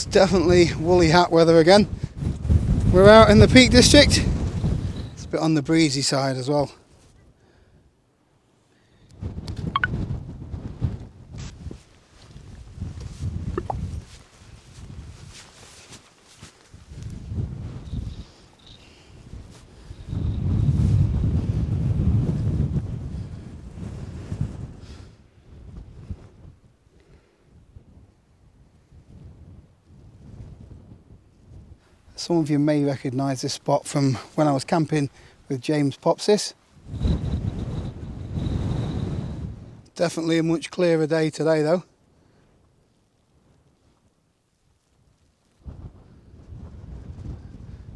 It's definitely woolly hat weather again. We're out in the Peak District. It's a bit on the breezy side as well. Some of you may recognise this spot from when I was camping with James Popsis. Definitely a much clearer day today though.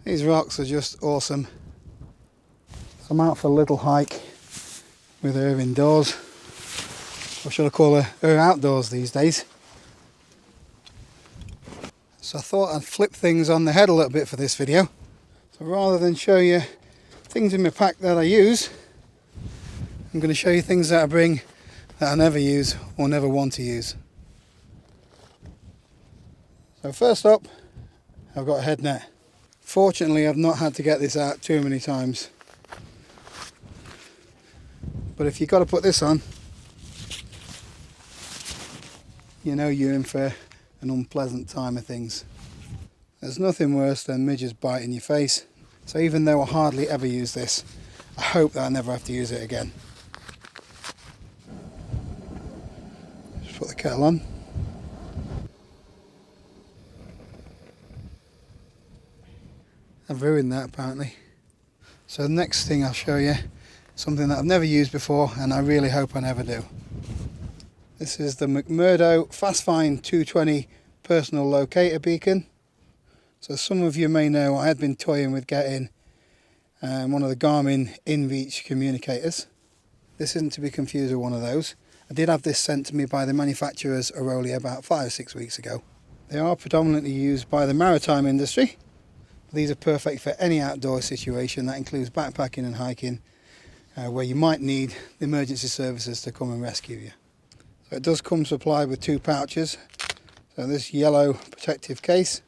These rocks are just awesome. I'm out for a little hike with her indoors. Or should I call her outdoors these days? So I thought I'd flip things on the head a little bit for this video. So rather than show you things in my pack that I use, I'm going to show you things that I bring that I never use or never want to use. So first up, I've got a head net. Fortunately, I've not had to get this out too many times. But if you've got to put this on, you know you're in for an unpleasant time of things. There's nothing worse than midges biting your face, so even though I hardly ever use this, I hope that I never have to use it again. Just put the kettle on. I've ruined that apparently. So the next thing I'll show you, something that I've never used before and I really hope I never do. This is the McMurdo Fast Find 220 personal locator beacon. So some of you may know I had been toying with getting one of the Garmin InReach communicators. This isn't to be confused with one of those. I did have this sent to me by the manufacturers Oroli about 5 or 6 weeks ago. They are predominantly used by the maritime industry. These are perfect for any outdoor situation. That includes backpacking and hiking, where you might need the emergency services to come and rescue you. So it does come supplied with 2 pouches. So this yellow protective case,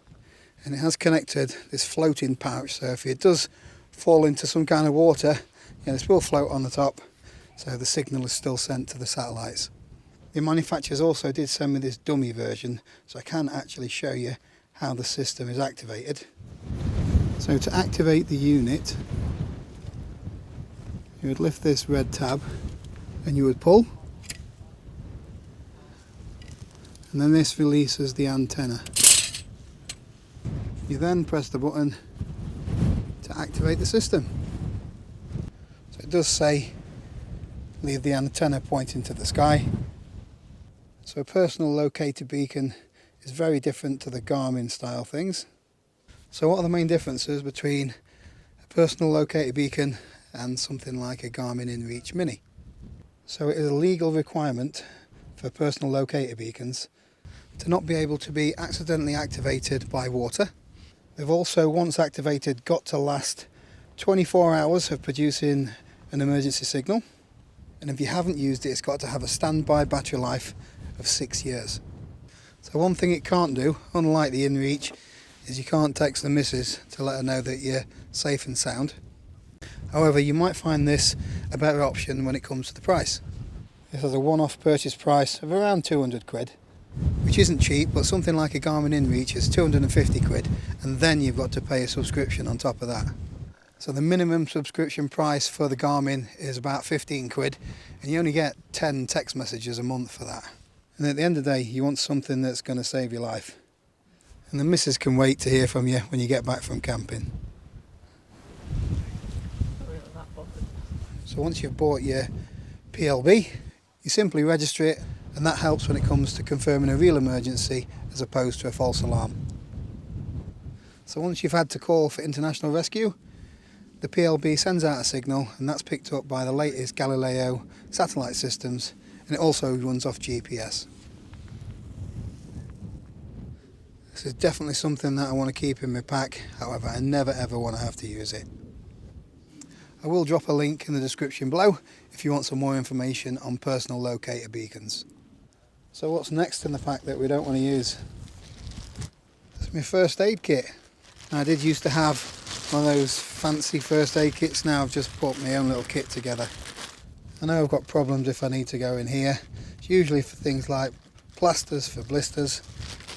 and it has connected this floating pouch, so if it does fall into some kind of water, this will float on the top, so the signal is still sent to the satellites. The manufacturers also did send me this dummy version, so I can actually show you how the system is activated. So to activate the unit, you would lift this red tab and you would pull, and then this releases the antenna. You then press the button to activate the system. So it does say leave the antenna pointing to the sky. So a personal locator beacon is very different to the Garmin style things. So what are the main differences between a personal locator beacon and something like a Garmin InReach Mini? So it is a legal requirement for personal locator beacons to not be able to be accidentally activated by water. They've also, once activated, got to last 24 hours of producing an emergency signal. And if you haven't used it, it's got to have a standby battery life of 6 years. So one thing it can't do, unlike the InReach, is you can't text the missus to let her know that you're safe and sound. However, you might find this a better option when it comes to the price. This has a one-off purchase price of around 200 quid, which isn't cheap, but something like a Garmin InReach is 250 quid, and then you've got to pay a subscription on top of that. So the minimum subscription price for the Garmin is about 15 quid, and you only get 10 text messages a month for that. And at the end of the day, you want something that's going to save your life. And the missus can wait to hear from you when you get back from camping. So once you've bought your PLB, you simply register it, and that helps when it comes to confirming a real emergency as opposed to a false alarm. So once you've had to call for international rescue, the PLB sends out a signal, and that's picked up by the latest Galileo satellite systems, and it also runs off GPS. This is definitely something that I want to keep in my pack, however I never ever want to have to use it. I will drop a link in the description below if you want some more information on personal locator beacons. So what's next in the pack that we don't want to use? It's my first aid kit. I did used to have one of those fancy first aid kits. Now I've just put my own little kit together. I know I've got problems if I need to go in here. It's usually for things like plasters for blisters,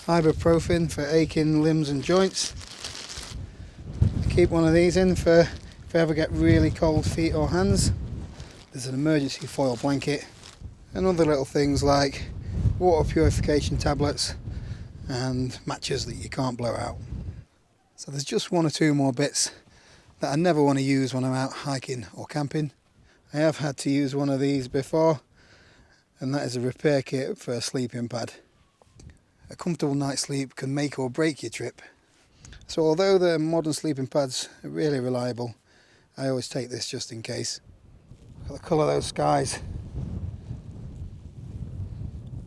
ibuprofen for aching limbs and joints. I keep one of these in for if I ever get really cold feet or hands. There's an emergency foil blanket and other little things like water purification tablets and matches that you can't blow out. So there's just one or two more bits that I never want to use when I'm out hiking or camping. I have had to use one of these before, and that is a repair kit for a sleeping pad. A comfortable night's sleep can make or break your trip. So although the modern sleeping pads are really reliable, I always take this just in case. Look at the colour of those skies.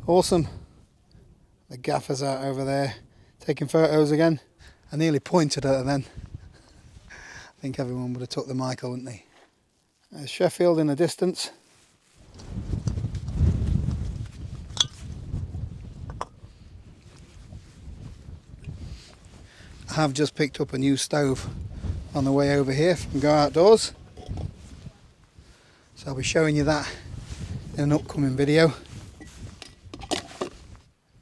Awesome. The gaffer's out over there taking photos again. I nearly pointed at her then. I think everyone would have took the mic, wouldn't they? There's Sheffield in the distance. I have just picked up a new stove on the way over here from Go Outdoors. So I'll be showing you that in an upcoming video.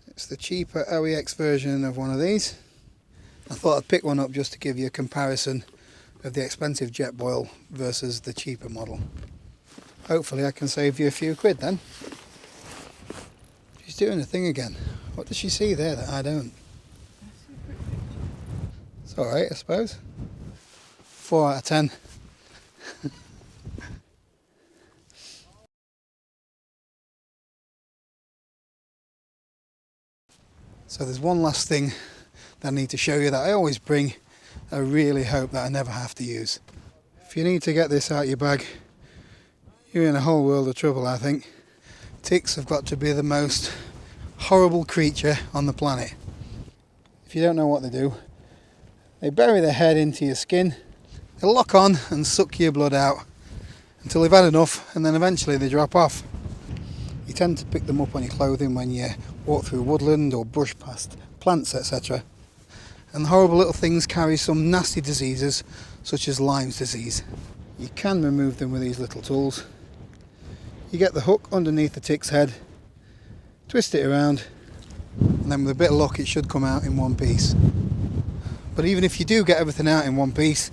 It's the cheaper OEX version of one of these. I thought I'd pick one up just to give you a comparison of the expensive Jetboil versus the cheaper model. Hopefully I can save you a few quid then. She's doing a thing again. What does she see there that I don't? It's alright, I suppose. 4 out of 10. So there's one last thing that I need to show you that I always bring. I really hope that I never have to use. If you need to get this out your bag, you're in a whole world of trouble, I think. Ticks have got to be the most horrible creature on the planet. If you don't know what they do, they bury their head into your skin, they lock on and suck your blood out until they've had enough, and then eventually they drop off. You tend to pick them up on your clothing when you walk through woodland or brush past plants, etc. And the horrible little things carry some nasty diseases such as Lyme's disease. You can remove them with these little tools. You get the hook underneath the tick's head, twist it around, and then with a bit of luck it should come out in one piece. But even if you do get everything out in one piece,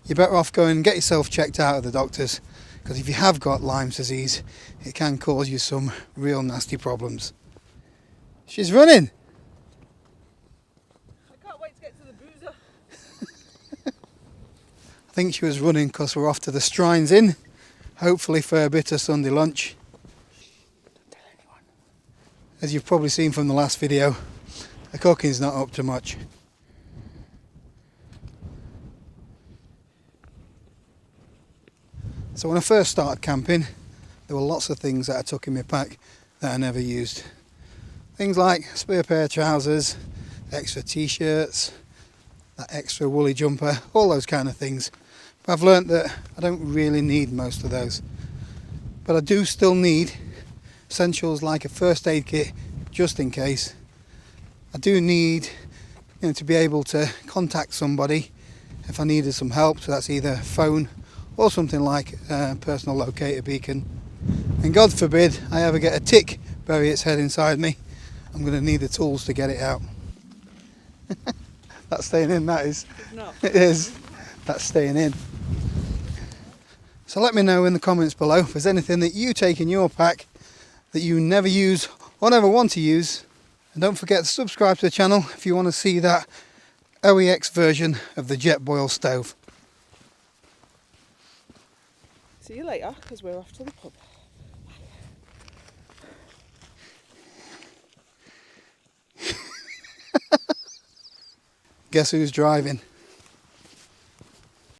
you're better off going and get yourself checked out at the doctors, because if you have got Lyme's disease, it can cause you some real nasty problems. She's running! I can't wait to get to the boozer. I think she was running because we're off to the Strines Inn, hopefully for a bit of Sunday lunch. Don't tell anyone. As you've probably seen from the last video, the cooking's not up to much. So when I first started camping, there were lots of things that I took in my pack that I never used. Things like spare pair of trousers, extra t-shirts, that extra woolly jumper, all those kind of things. But I've learnt that I don't really need most of those. But I do still need essentials like a first aid kit, just in case. I do need, to be able to contact somebody if I needed some help, so that's either phone or something like a personal locator beacon. And God forbid I ever get a tick bury its head inside me, I'm going to need the tools to get it out. That's staying in, that is. No. It is. That's staying in. So let me know in the comments below if there's anything that you take in your pack that you never use or never want to use. And don't forget to subscribe to the channel if you want to see that OEX version of the Jetboil stove. See you later, because we're off to the pub. Guess who's driving?